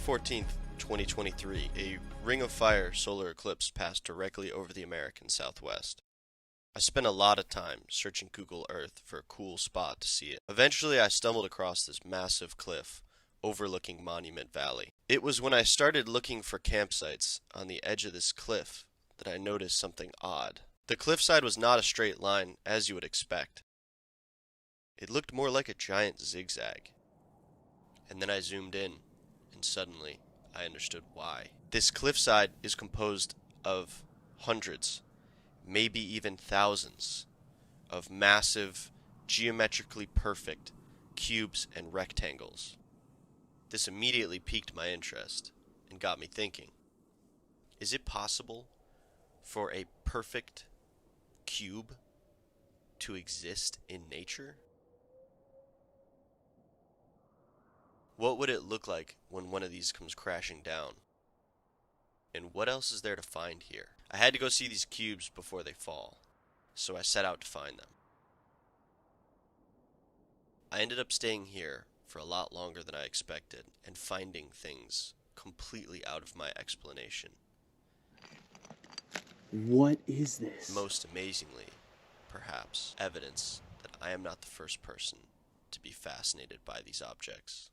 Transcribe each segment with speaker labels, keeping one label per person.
Speaker 1: 14th, 2023, a ring of fire solar eclipse passed directly over the American Southwest. I spent a lot of time searching Google Earth for a cool spot to see it. Eventually, I stumbled across this massive cliff overlooking Monument Valley. It was when I started looking for campsites on the edge of this cliff that I noticed something odd. The cliffside was not a straight line, as you would expect. It looked more like a giant zigzag. And then I zoomed in, and suddenly I understood why. This cliffside is composed of hundreds, maybe even thousands, of massive, geometrically perfect cubes and rectangles. This immediately piqued my interest and got me thinking, is it possible for a perfect cube to exist in nature? What would it look like when one of these comes crashing down? And what else is there to find here? I had to go see these cubes before they fall, so I set out to find them. I ended up staying here for a lot longer than I expected and finding things completely out of my explanation.
Speaker 2: What is this?
Speaker 1: Most amazingly, perhaps, evidence that I am not the first person to be fascinated by these objects.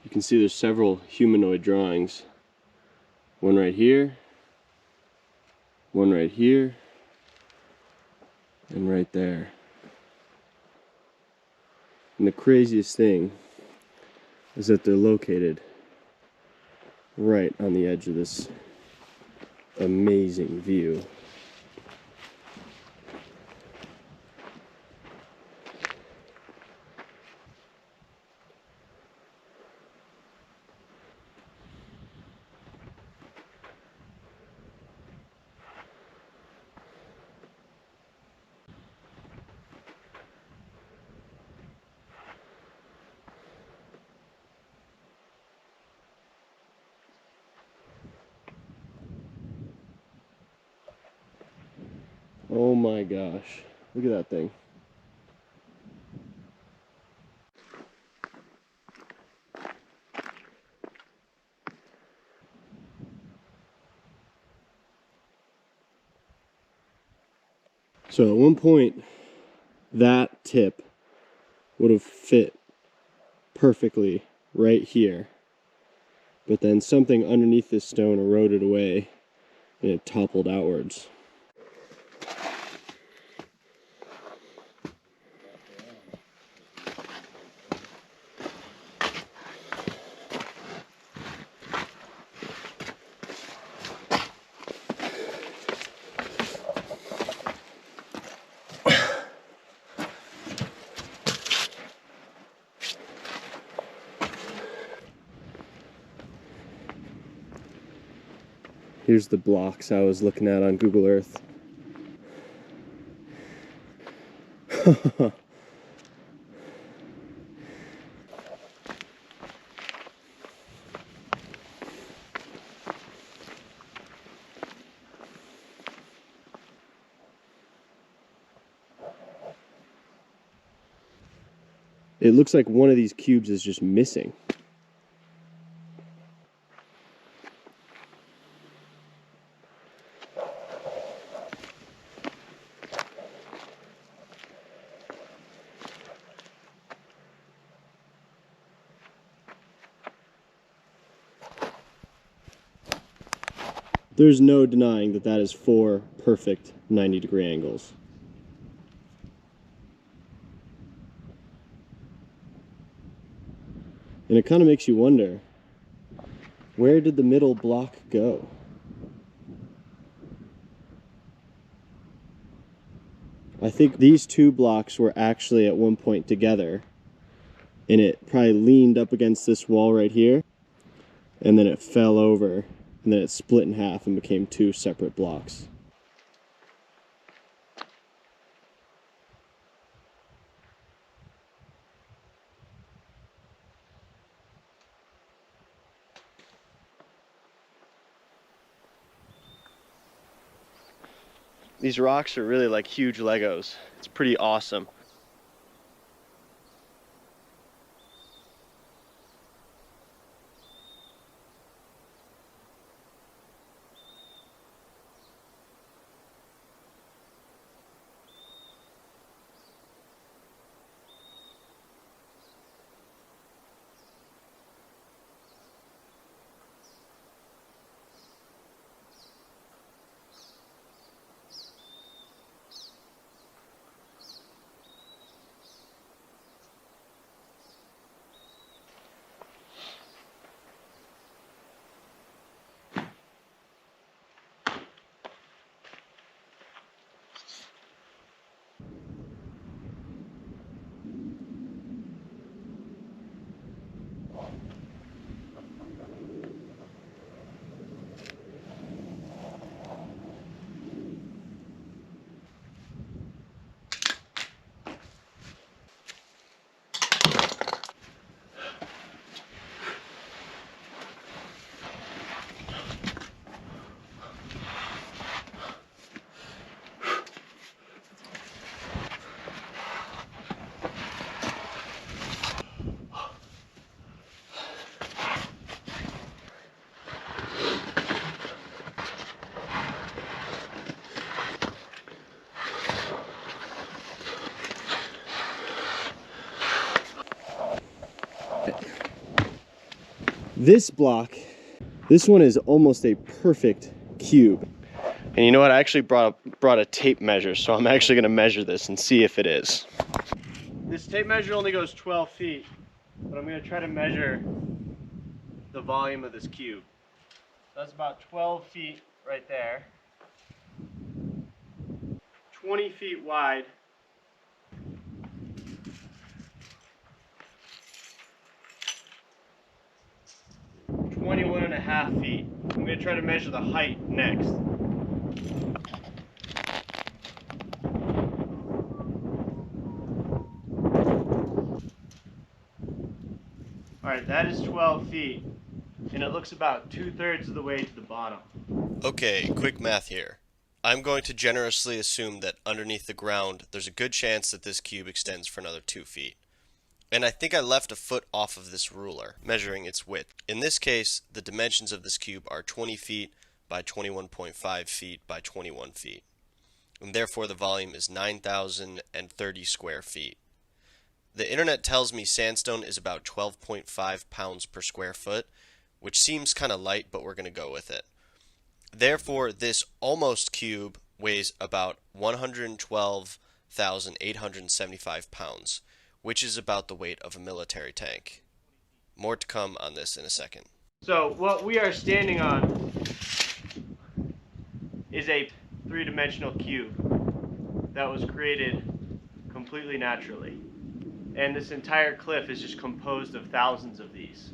Speaker 2: You can see there's several humanoid drawings. One right here, one right here, and right there. And the craziest thing is that they're located right on the edge of this amazing view. Oh my gosh, look at that thing. So at one point, that tip would have fit perfectly right here. But then something underneath this stone eroded away and it toppled outwards. Here's the blocks I was looking at on Google Earth. It looks like one of these cubes is just missing. There's no denying that that is 4 perfect 90-degree angles. And it kind of makes you wonder, where did the middle block go? I think these two blocks were actually at one point together, and it probably leaned up against this wall right here, and then it fell over, and then it split in half and became 2 separate blocks. These rocks are really like huge Legos. It's pretty awesome. This block, this one is almost a perfect cube. And you know what? I actually brought a tape measure, so I'm actually going to measure this and see if it is. This tape measure only goes 12 feet, but I'm going to try to measure the volume of this cube. That's about 12 feet right there. 20 feet wide. and a half feet. I'm going to try to measure the height next. Alright, that is 12 feet, and it looks about 2/3 of the way to the bottom.
Speaker 1: Okay, quick math here. I'm going to generously assume that underneath the ground, there's a good chance that this cube extends for another 2 feet. And I think I left a foot off of this ruler, measuring its width. In this case, the dimensions of this cube are 20 feet by 21.5 feet by 21 feet. And therefore the volume is 9,030 square feet. The internet tells me sandstone is about 12.5 pounds per square foot, which seems kind of light, but we're going to go with it. Therefore, this almost cube weighs about 112,875 pounds, which is about the weight of a military tank. More to come on this in a second.
Speaker 2: So what we are standing on is a three-dimensional cube that was created completely naturally. And this entire cliff is just composed of thousands of these.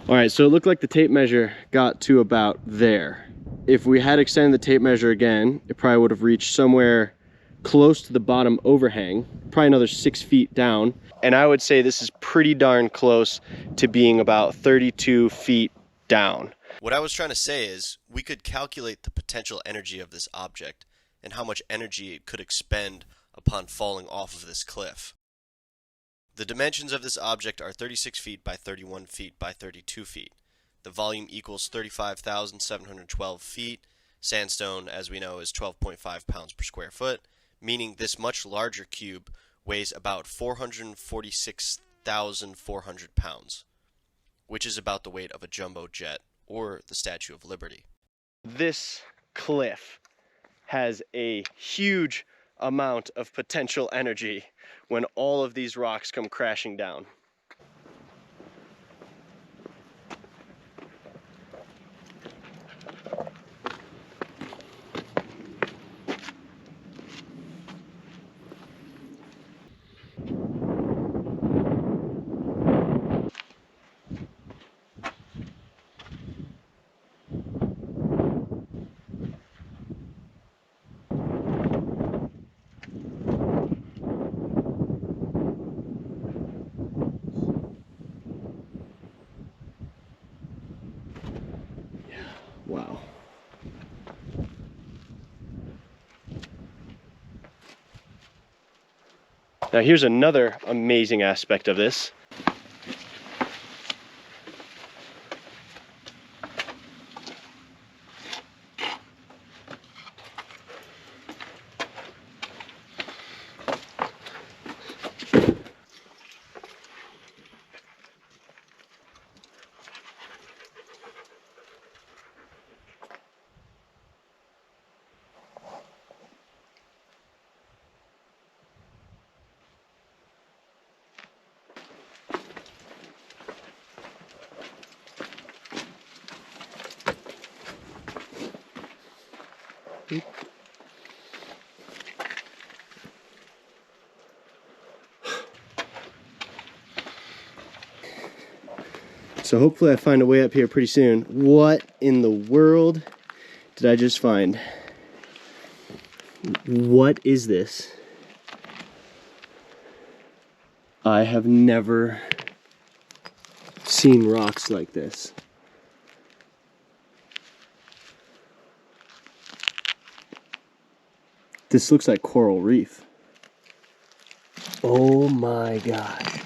Speaker 2: Alright, so it looked like the tape measure got to about there. If we had extended the tape measure again, it probably would have reached somewhere close to the bottom overhang, probably another 6 feet down. And I would say this is pretty darn close to being about 32 feet down.
Speaker 1: What I was trying to say is, we could calculate the potential energy of this object and how much energy it could expend upon falling off of this cliff. The dimensions of this object are 36 feet by 31 feet by 32 feet. The volume equals 35,712 feet. Sandstone, as we know, is 12.5 pounds per square foot, meaning this much larger cube weighs about 446,400 pounds, which is about the weight of a jumbo jet or the Statue of Liberty.
Speaker 2: This cliff has a huge amount of potential energy when all of these rocks come crashing down. Wow. Now here's another amazing aspect of this. So hopefully I find a way up here pretty soon. What in the world did I just find? What is this? I have never seen rocks like this. This looks like coral reef. Oh my gosh.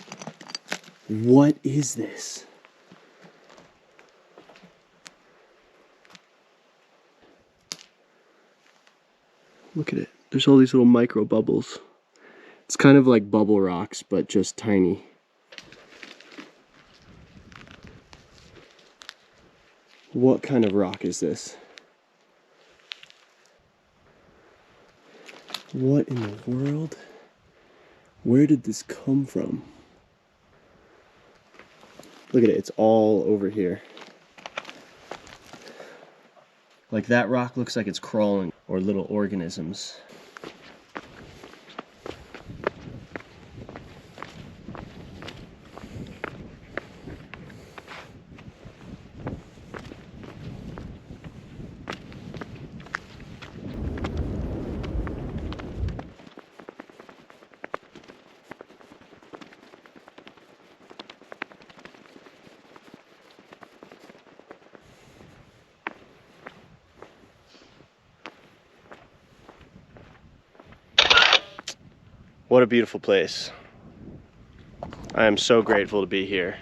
Speaker 2: What is this? Look at it. There's all these little micro bubbles. It's kind of like bubble rocks, but just tiny. What kind of rock is this? What in the world? Where did this come from? Look at it, it's all over here. Like that rock looks like it's crawling, or little organisms. What a beautiful place. I am so grateful to be here.